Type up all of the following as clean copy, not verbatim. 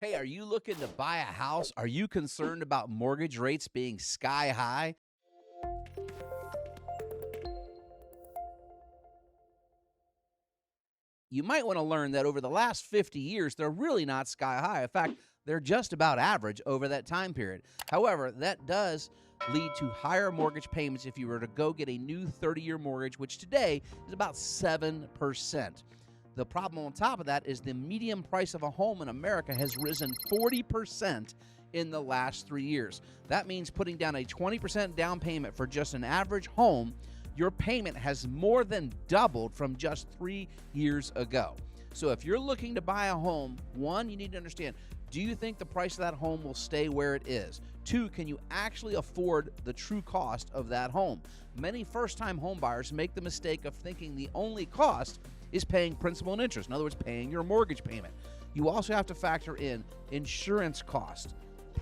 Hey, are you looking to buy a house? Are you concerned about mortgage rates being sky high? You might want to learn that over the last 50 years, they're really not sky high. In fact, they're just about average over that time period. However, that does lead to higher mortgage payments if you were to go get a new 30-year mortgage, which today is about 7%. The problem on top of that is the median price of a home in America has risen 40% in the last 3 years. That means putting down a 20% down payment for just an average home, your payment has more than doubled from just 3 years ago. So if you're looking to buy a home, one, you need to understand, do you think the price of that home will stay where it is? Two, can you actually afford the true cost of that home? Many first-time home buyers make the mistake of thinking the only cost is paying principal and interest. In other words, paying your mortgage payment. You also have to factor in insurance cost,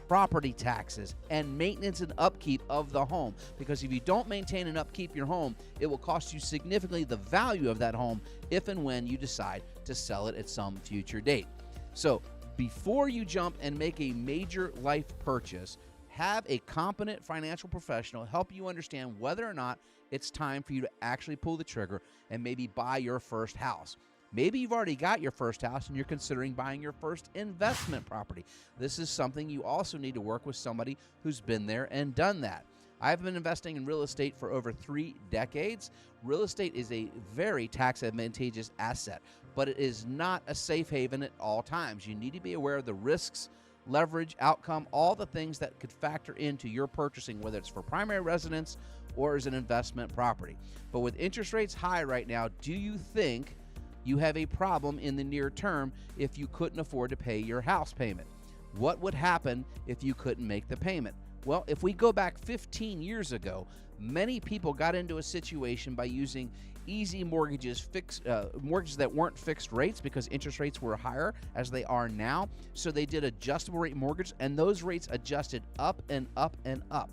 property taxes, and maintenance and upkeep of the home. Because if you don't maintain and upkeep your home, it will cost you significantly the value of that home if and when you decide to sell it at some future date. So before you jump and make a major life purchase, have a competent financial professional help you understand whether or not it's time for you to actually pull the trigger and maybe buy your first house. Maybe you've already got your first house and you're considering buying your first investment property. This is something you also need to work with somebody who's been there and done that. I've been investing in real estate for over 3 decades. Real estate is a very tax advantageous asset, but it is not a safe haven at all times. You need to be aware of the risks, leverage, outcome, all the things that could factor into your purchasing, whether it's for primary residence or as an investment property. But with interest rates high right now, do you think you have a problem in the near term if you couldn't afford to pay your house payment? What would happen if you couldn't make the payment? Well, if we go back 15 years ago, many people got into a situation by using easy mortgages, mortgages that weren't fixed rates because interest rates were higher as they are now. So they did adjustable rate mortgage, and those rates adjusted up and up and up.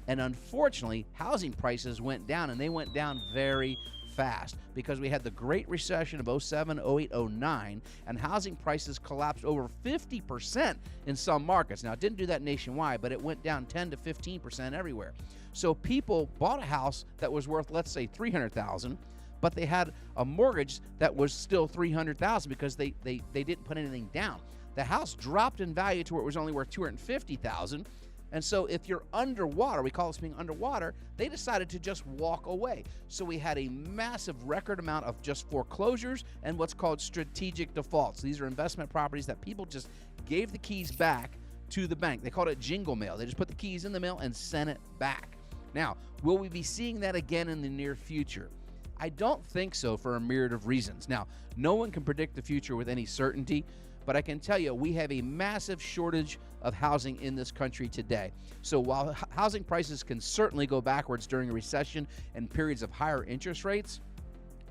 And unfortunately, housing prices went down, and they went down very fast because we had the Great Recession of 07, 08, 09, and housing prices collapsed over 50% in some markets. Now, it didn't do that nationwide, but it went down 10 to 15% everywhere. So people bought a house that was worth, let's say, $300,000, but they had a mortgage that was still $300,000 because they didn't put anything down. The house dropped in value to where it was only worth $250,000. And so if you're underwater, we call this being underwater, they decided to just walk away. So we had a massive record amount of just foreclosures and what's called strategic defaults. These are investment properties that people just gave the keys back to the bank. They called it jingle mail. They just put the keys in the mail and sent it back. Now, will we be seeing that again in the near future? I don't think so, for a myriad of reasons. Now, no one can predict the future with any certainty, but I can tell you we have a massive shortage of housing in this country today. So while housing prices can certainly go backwards during a recession and periods of higher interest rates,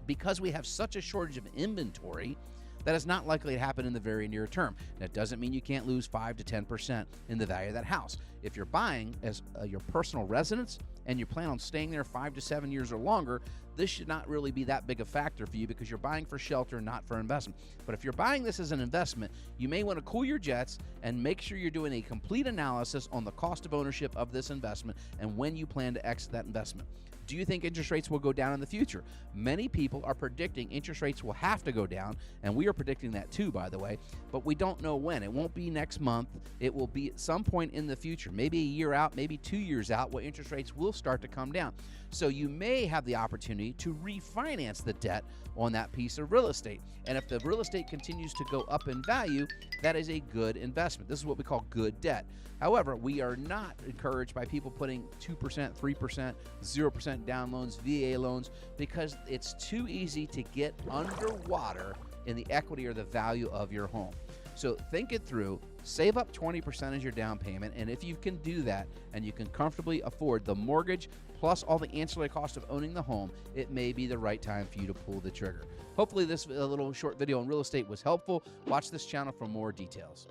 because we have such a shortage of inventory, that is not likely to happen in the very near term. That doesn't mean you can't lose 5 to 10% in the value of that house. If you're buying as your personal residence and you plan on staying there 5 to 7 years or longer, this should not really be that big a factor for you because you're buying for shelter, not for investment. But if you're buying this as an investment, you may want to cool your jets and make sure you're doing a complete analysis on the cost of ownership of this investment and when you plan to exit that investment. Do you think interest rates will go down in the future? Many people are predicting interest rates will have to go down, and we are predicting that too, by the way, but we don't know when. It won't be next month. It will be at some point in the future, maybe a year out, maybe 2 years out, where interest rates will start to come down. So you may have the opportunity to refinance the debt on that piece of real estate. And if the real estate continues to go up in value, that is a good investment. This is what we call good debt. However, we are not encouraged by people putting 2%, 3%, 0% down loans, VA loans, because it's too easy to get underwater in the equity or the value of your home. So think it through, save up 20% as your down payment, and if you can do that and you can comfortably afford the mortgage plus all the ancillary cost of owning the home, it may be the right time for you to pull the trigger. Hopefully this little short video on real estate was helpful. Watch this channel for more details.